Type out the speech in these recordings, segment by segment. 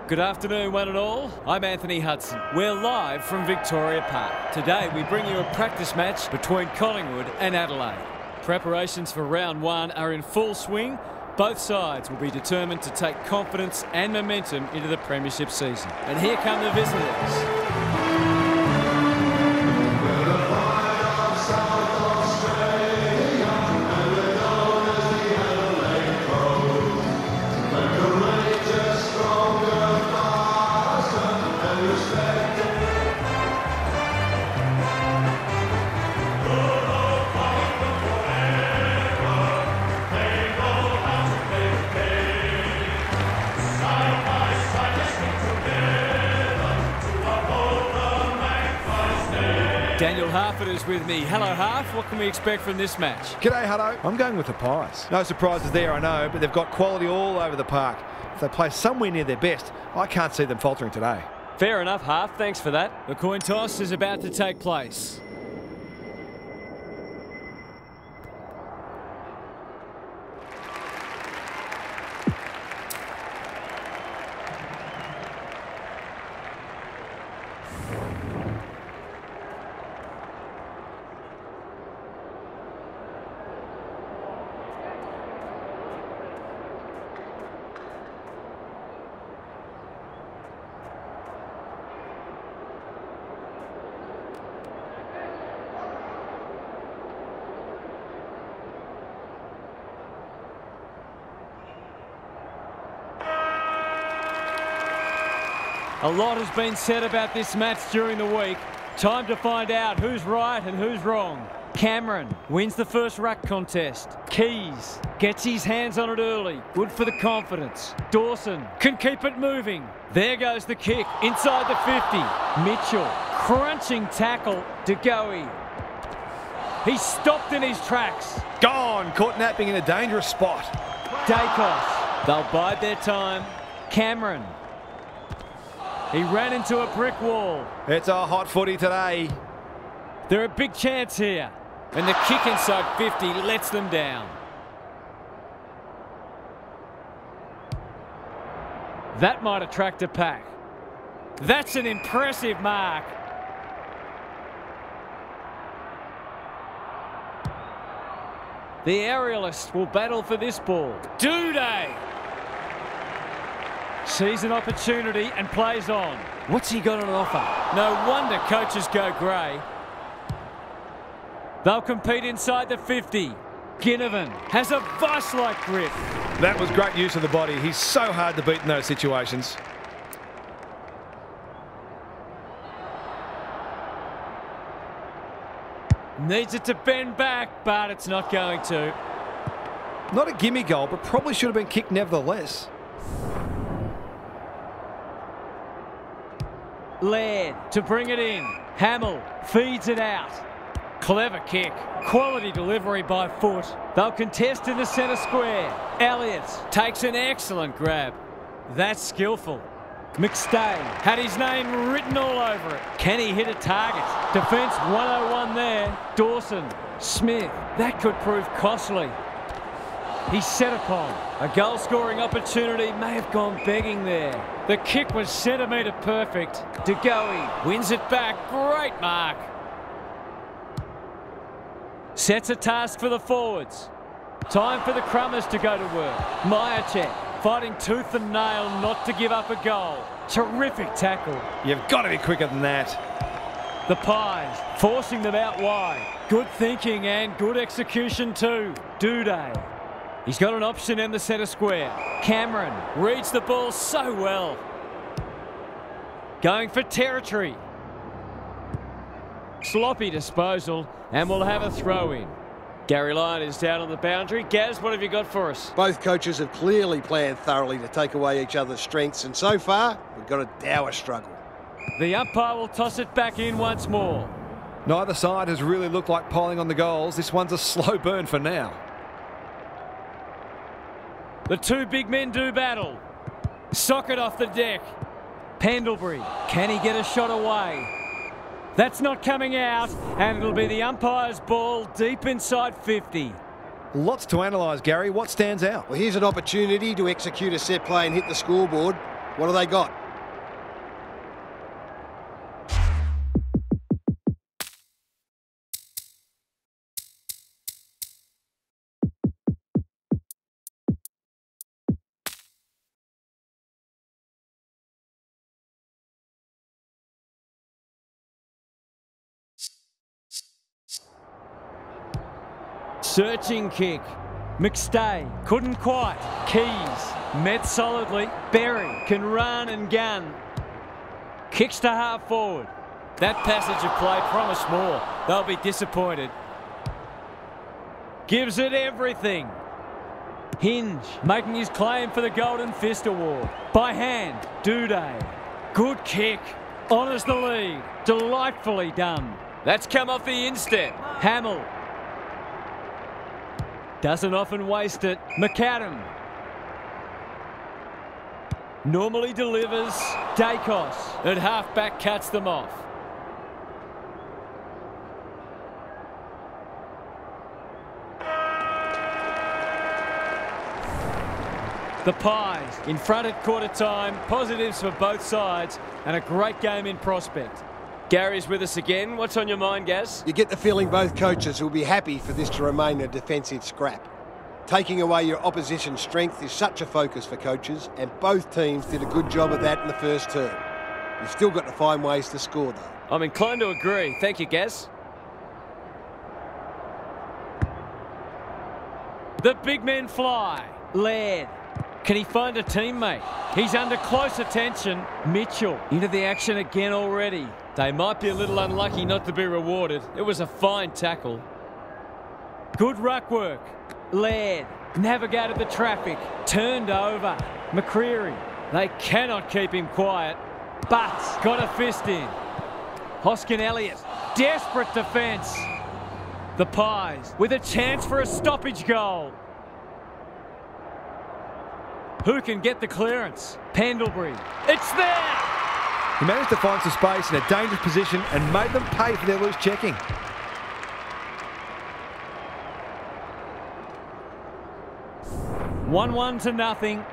Good afternoon, one and all. I'm Anthony Hudson. We're live from Victoria Park. Today we bring you a practice match between Collingwood and Adelaide. Preparations for round one are in full swing. Both sides will be determined to take confidence and momentum into the premiership season. And here come the visitors. Daniel Harford is with me. Hello, Harf. What can we expect from this match? G'day, Hutto. I'm going with the Pies. No surprises there, I know, but they've got quality all over the park. If they play somewhere near their best, I can't see them faltering today. Fair enough, Harf. Thanks for that. The coin toss is about to take place. A lot has been said about this match during the week. Time to find out who's right and who's wrong. Cameron wins the first ruck contest. Keys gets his hands on it early. Good for the confidence. Dawson can keep it moving. There goes the kick inside the 50. Mitchell, crunching tackle. DeGoey. He's stopped in his tracks. Gone! Caught napping in a dangerous spot. Dacos. They'll bide their time. Cameron. He ran into a brick wall. It's a hot footy today. They're a big chance here. And the kick inside 50 lets them down. That might attract a pack. That's an impressive mark. The aerialist will battle for this ball. Do they? Sees an opportunity and plays on. What's he got on offer? No wonder coaches go grey. They'll compete inside the 50. Ginnivan has a vice-like grip. That was great use of the body. He's so hard to beat in those situations. Needs it to bend back, but it's not going to. Not a gimme goal, but probably should have been kicked nevertheless. Laird to bring it in. Hamill feeds it out. Clever kick. Quality delivery by foot. They'll contest in the centre square. Elliott takes an excellent grab. That's skillful. McStay had his name written all over it. Can he hit a target? Defence 101 there. Dawson. Smith. That could prove costly. He's set upon. A goal-scoring opportunity may have gone begging there. The kick was centimetre perfect. DeGoey wins it back. Great mark. Sets a task for the forwards. Time for the Crummers to go to work. Myercheck fighting tooth and nail not to give up a goal. Terrific tackle. You've got to be quicker than that. The Pies forcing them out wide. Good thinking and good execution too. Do they? He's got an option in the centre square. Cameron reads the ball so well. Going for territory. Sloppy disposal, and we'll have a throw in. Gary Lyon is down on the boundary. Gaz, what have you got for us? Both coaches have clearly planned thoroughly to take away each other's strengths, and so far, we've got a dour struggle. The umpire will toss it back in once more. Neither side has really looked like piling on the goals. This one's a slow burn for now. The two big men do battle. Socket off the deck. Pendlebury, can he get a shot away? That's not coming out, and it'll be the umpire's ball deep inside 50. Lots to analyse, Gary. What stands out? Well, here's an opportunity to execute a set play and hit the scoreboard. What do they got? Searching kick. McStay couldn't quite. Keys met solidly. Berry can run and gun. Kicks to half forward. That passage of play promised more. They'll be disappointed. Gives it everything. Hinge making his claim for the Golden Fist Award. By hand, Duday. Good kick. Honours the lead. Delightfully done. That's come off the instep. Hamill. Doesn't often waste it. McAdam. Normally delivers. Dacos at half-back cuts them off. The Pies in front at quarter time. Positives for both sides and a great game in prospect. Gary's with us again. What's on your mind, Gaz? You get the feeling both coaches will be happy for this to remain a defensive scrap. Taking away your opposition's strength is such a focus for coaches, and both teams did a good job of that in the first term. You've still got to find ways to score, though. I'm inclined to agree. Thank you, Gaz. The big men fly. Laird. Can he find a teammate? He's under close attention. Mitchell into the action again already. They might be a little unlucky not to be rewarded. It was a fine tackle. Good ruck work. Laird navigated the traffic. Turned over. McCreary. They cannot keep him quiet. Butts got a fist in. Hoskin Elliott. Desperate defence. The Pies with a chance for a stoppage goal. Who can get the clearance? Pendlebury. It's there! He managed to find some space in a dangerous position and made them pay for their loose checking. One to nothing.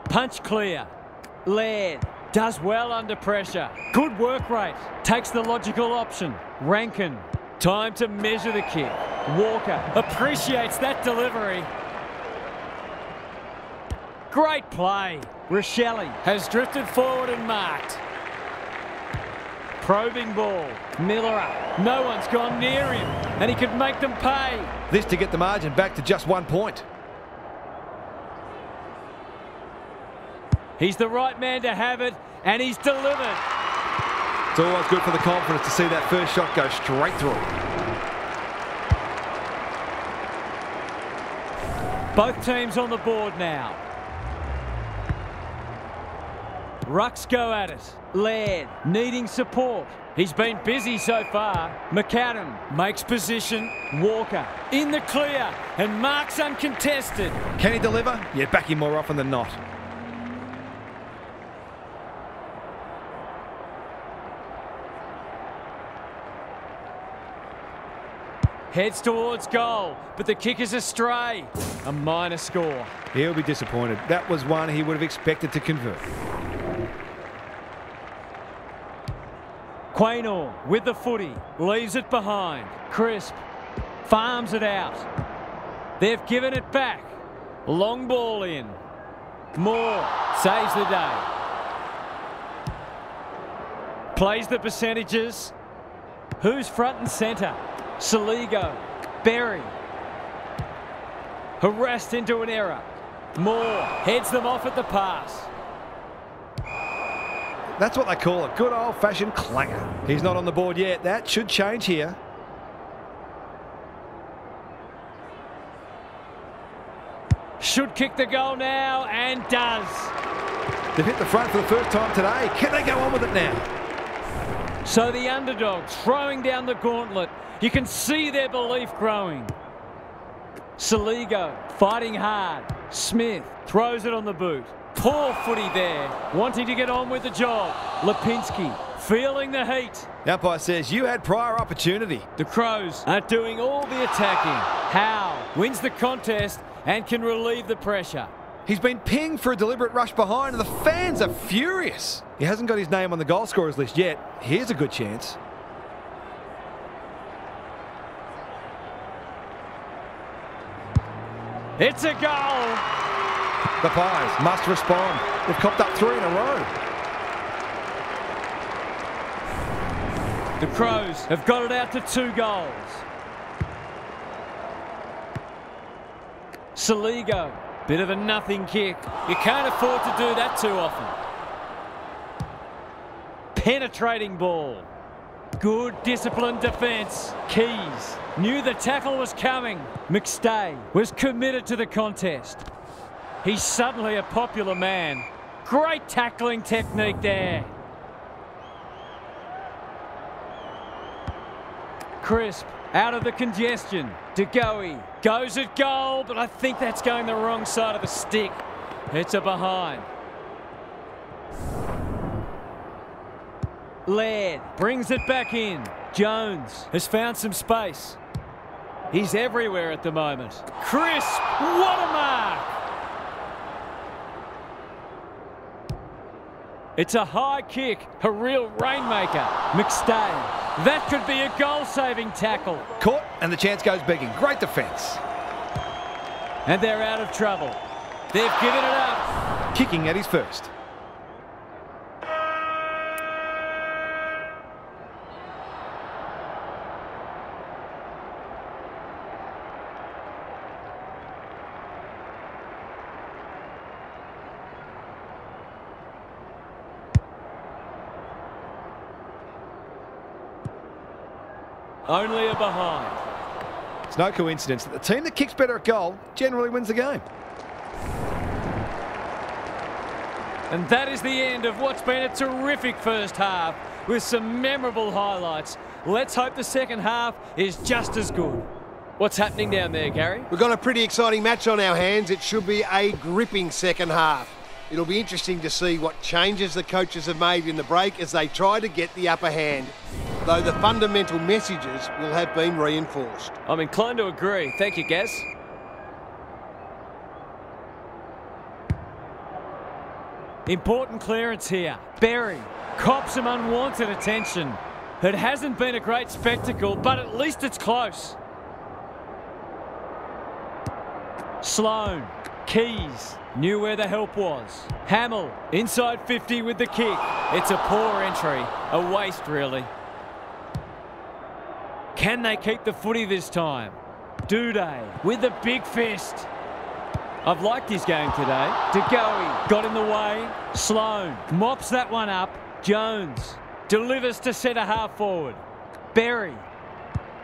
Punch clear. Laird does well under pressure. Good work rate. Takes the logical option. Rankin. Time to measure the kick. Walker appreciates that delivery. Great play. Rochelle has drifted forward and marked. Probing ball. Miller. No one's gone near him, and he could make them pay. This to get the margin back to just 1 point. He's the right man to have it, and he's delivered. It's always good for the confidence to see that first shot go straight through. Both teams on the board now. Rucks go at it. Laird needing support. He's been busy so far. McAdam makes position. Walker in the clear and marks uncontested. Can he deliver? Yeah, back him more often than not. Heads towards goal, but the kick is astray. A minor score. He'll be disappointed. That was one he would have expected to convert. Quaynor with the footy. Leaves it behind. Crisp. Farms it out. They've given it back. Long ball in. Moore saves the day. Plays the percentages. Who's front and centre? Saligo, Berry, harassed into an error. Moore heads them off at the pass. That's what they call a good old-fashioned clanger. He's not on the board yet. That should change here. Should kick the goal now, and does. They've hit the front for the first time today. Can they go on with it now? So the underdogs throwing down the gauntlet. You can see their belief growing. Saligo fighting hard. Smith throws it on the boot. Poor footy there, wanting to get on with the job. Lipinski feeling the heat. The umpire says you had prior opportunity. The Crows are doing all the attacking. Howe wins the contest and can relieve the pressure. He's been pinged for a deliberate rush behind, and the fans are furious. He hasn't got his name on the goal scorers list yet. Here's a good chance. It's a goal. The Pies must respond. They've copped up 3 in a row. The Crows have got it out to 2 goals. Saligo, bit of a nothing kick. You can't afford to do that too often. Penetrating ball. Good disciplined defence. Keys knew the tackle was coming. McStay was committed to the contest. He's suddenly a popular man. Great tackling technique there. Crisp out of the congestion. DeGoey goes at goal, but I think that's going the wrong side of the stick. It's a behind. Laird brings it back in. Jones has found some space. He's everywhere at the moment. Crisp, what a mark! It's a high kick, a real rainmaker. McStay, that could be a goal-saving tackle. Caught, and the chance goes begging. Great defence. And they're out of trouble. They've given it up. Kicking at his first. Only a behind. It's no coincidence that the team that kicks better at goal generally wins the game. And that is the end of what's been a terrific first half with some memorable highlights. Let's hope the second half is just as good. What's happening down there, Gary? We've got a pretty exciting match on our hands. It should be a gripping second half. It'll be interesting to see what changes the coaches have made in the break as they try to get the upper hand, though the fundamental messages will have been reinforced. I'm inclined to agree. Thank you, Gaz. Important clearance here. Berry cops some unwanted attention. It hasn't been a great spectacle, but at least it's close. Sloan, Keys, knew where the help was. Hamill, inside 50 with the kick. It's a poor entry, a waste really. Can they keep the footy this time? Duday with the big fist. I've liked his game today. DeGoey got in the way. Sloan mops that one up. Jones delivers to centre half forward. Berry.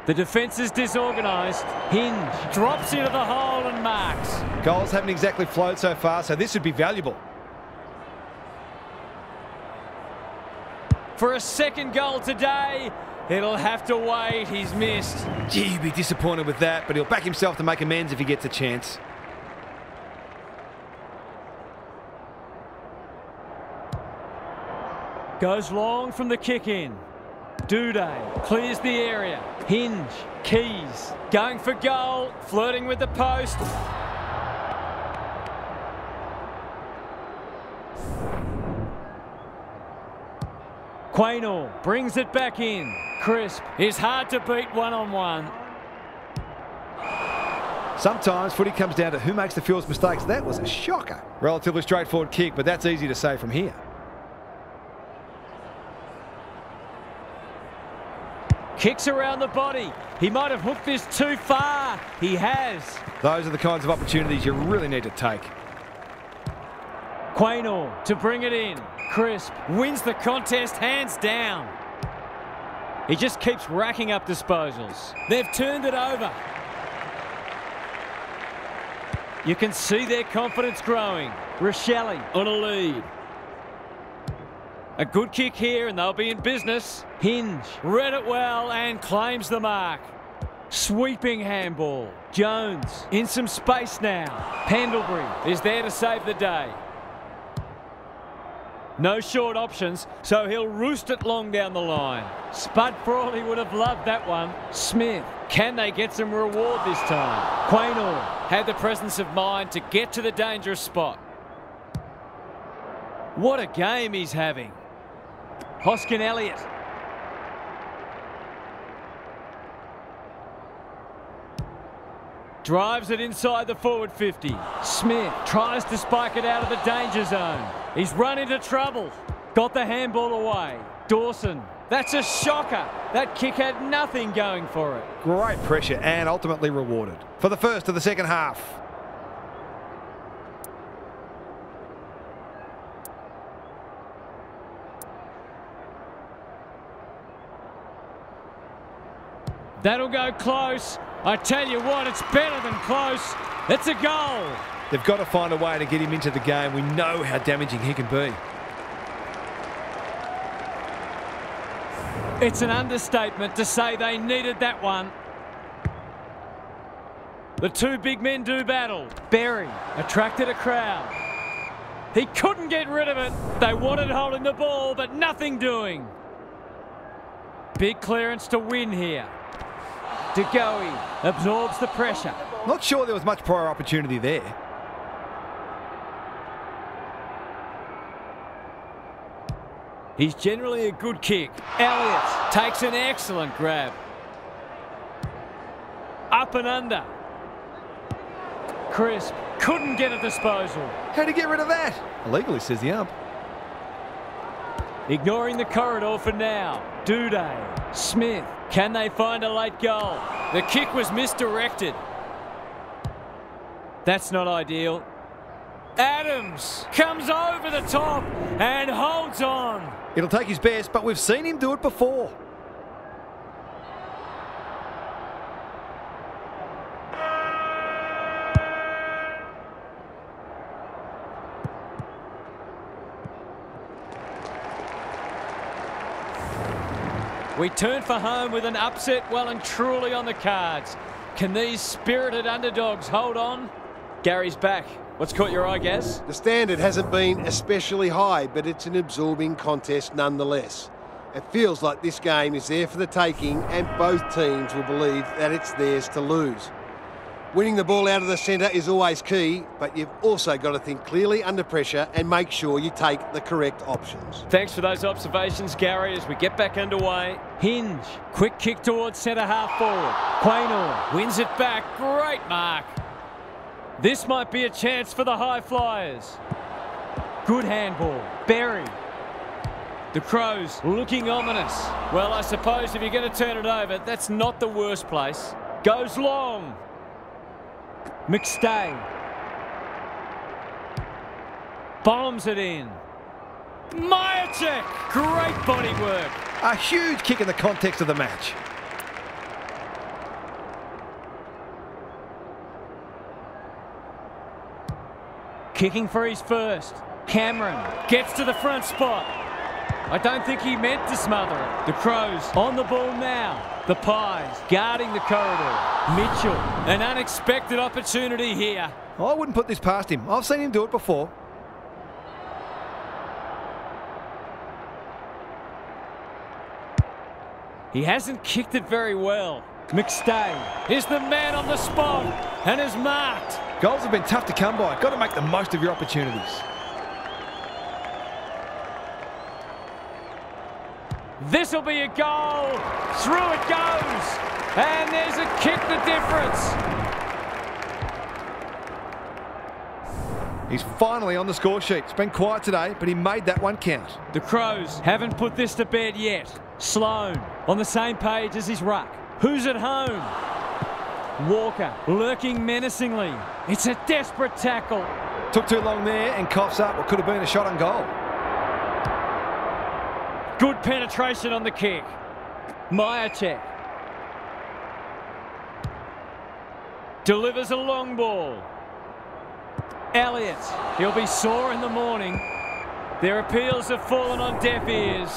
The defence is disorganised. Hinge drops into the hole and marks. Goals haven't exactly flowed so far, so this would be valuable. For a second goal today, it'll have to wait. He's missed. Gee, he'd be disappointed with that, but he'll back himself to make amends if he gets a chance. Goes long from the kick in. Duday clears the area. Hinge, Keys, going for goal, flirting with the post. Quaynor brings it back in. Crisp is hard to beat one-on-one. Sometimes footy comes down to who makes the fewest mistakes. That was a shocker. Relatively straightforward kick, but that's easy to say from here. Kicks around the body. He might have hooked this too far. He has. Those are the kinds of opportunities you really need to take. Quaynor to bring it in. Crisp wins the contest hands down. He just keeps racking up disposals. They've turned it over. You can see their confidence growing. Rochelle on a lead. A good kick here and they'll be in business. Hinge read it well and claims the mark. Sweeping handball. Jones in some space now. Pendlebury is there to save the day. No short options, so he'll roost it long down the line. Spud Frawley would have loved that one. Smith, can they get some reward this time? Quaynor had the presence of mind to get to the dangerous spot. What a game he's having. Hoskin Elliott. Drives it inside the forward 50. Smith tries to spike it out of the danger zone. He's run into trouble. Got the handball away. Dawson. That's a shocker. That kick had nothing going for it. Great pressure and ultimately rewarded for the first of the second half. That'll go close. I tell you what, it's better than close. It's a goal. They've got to find a way to get him into the game. We know how damaging he can be. It's an understatement to say they needed that one. The two big men do battle. Berry attracted a crowd. He couldn't get rid of it. They wanted holding the ball, but nothing doing. Big clearance to win here. De Goey absorbs the pressure. Not sure there was much prior opportunity there. He's generally a good kick. Elliott takes an excellent grab. Up and under. Crisp couldn't get a disposal. How'd he get rid of that? Illegally, says the ump. Ignoring the corridor for now. Duday. Smith. Can they find a late goal? The kick was misdirected. That's not ideal. Adams comes over the top and holds on. It'll take his best, but we've seen him do it before. We turn for home with an upset well and truly on the cards. Can these spirited underdogs hold on? Gary's back. What's caught your eye, Gaz? The standard hasn't been especially high, but it's an absorbing contest nonetheless. It feels like this game is there for the taking, and both teams will believe that it's theirs to lose. Winning the ball out of the centre is always key, but you've also got to think clearly under pressure and make sure you take the correct options. Thanks for those observations, Gary, as we get back underway. Hinge, quick kick towards centre half forward. Quaynor wins it back. Great mark. This might be a chance for the high flyers. Good handball. Berry. The Crows looking ominous. Well, I suppose if you're going to turn it over, that's not the worst place. Goes long. McStay. Bombs it in. Myercheck. Great body work. A huge kick in the context of the match. Kicking for his first. Cameron gets to the front spot. I don't think he meant to smother it. The Crows on the ball now. The Pies guarding the corridor. Mitchell, an unexpected opportunity here. I wouldn't put this past him. I've seen him do it before. He hasn't kicked it very well. McStay is the man on the spot and is marked. Goals have been tough to come by. Got to make the most of your opportunities. This'll be a goal. Through it goes. And there's a kick the difference. He's finally on the score sheet. It's been quiet today, but he made that one count. The Crows haven't put this to bed yet. Sloane on the same page as his ruck. Who's at home? Walker lurking menacingly. It's a desperate tackle. Took too long there and coughs up what could have been a shot on goal. Good penetration on the kick. Myercheck. Delivers a long ball. Elliott. He'll be sore in the morning. Their appeals have fallen on deaf ears.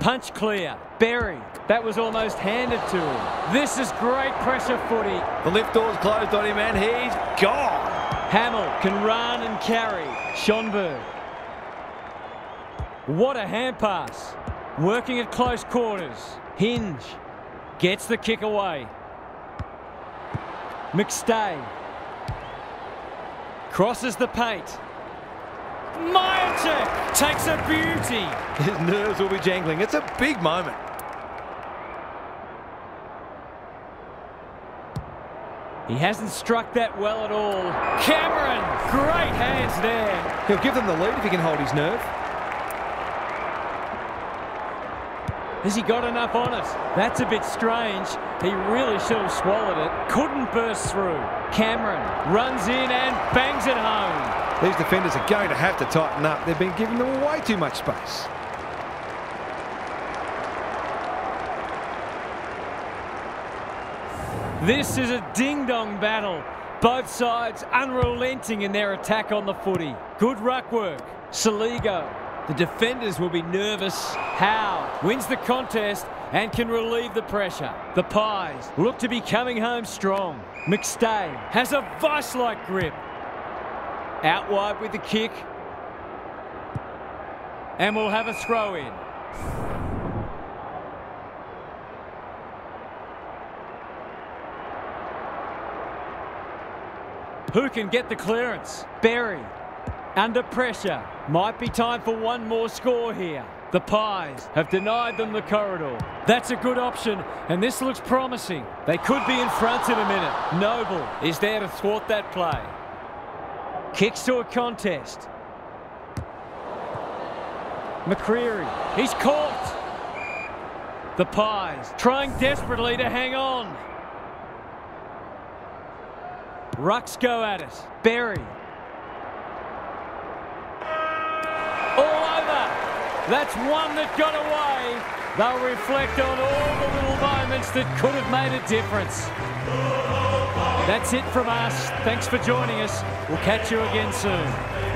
Punch clear. Berry. That was almost handed to him. This is great pressure footy. The lift door's closed on him and he's gone. Hamill can run and carry. Schonberg. What a hand pass. Working at close quarters. Hinge gets the kick away. McStay. Crosses the paint. Myercheck takes a beauty. His nerves will be jangling. It's a big moment. He hasn't struck that well at all. Cameron, great hands there. He'll give them the lead if he can hold his nerve. Has he got enough on it? That's a bit strange. He really should have swallowed it. Couldn't burst through. Cameron runs in and bangs it home. These defenders are going to have to tighten up. They've been giving them way too much space. This is a ding-dong battle. Both sides unrelenting in their attack on the footy. Good ruck work. Saligo. The defenders will be nervous. Howe wins the contest and can relieve the pressure. The Pies look to be coming home strong. McStay has a vice-like grip. Out wide with the kick. And we'll have a throw in. Who can get the clearance? Berry. Under pressure. Might be time for one more score here. The Pies have denied them the corridor. That's a good option, and this looks promising. They could be in front in a minute. Noble is there to thwart that play. Kicks to a contest. McCreary. He's caught. The Pies trying desperately to hang on. Rucks go at it. Berry. All over. That's one that got away. They'll reflect on all the little moments that could have made a difference. That's it from us. Thanks for joining us. We'll catch you again soon.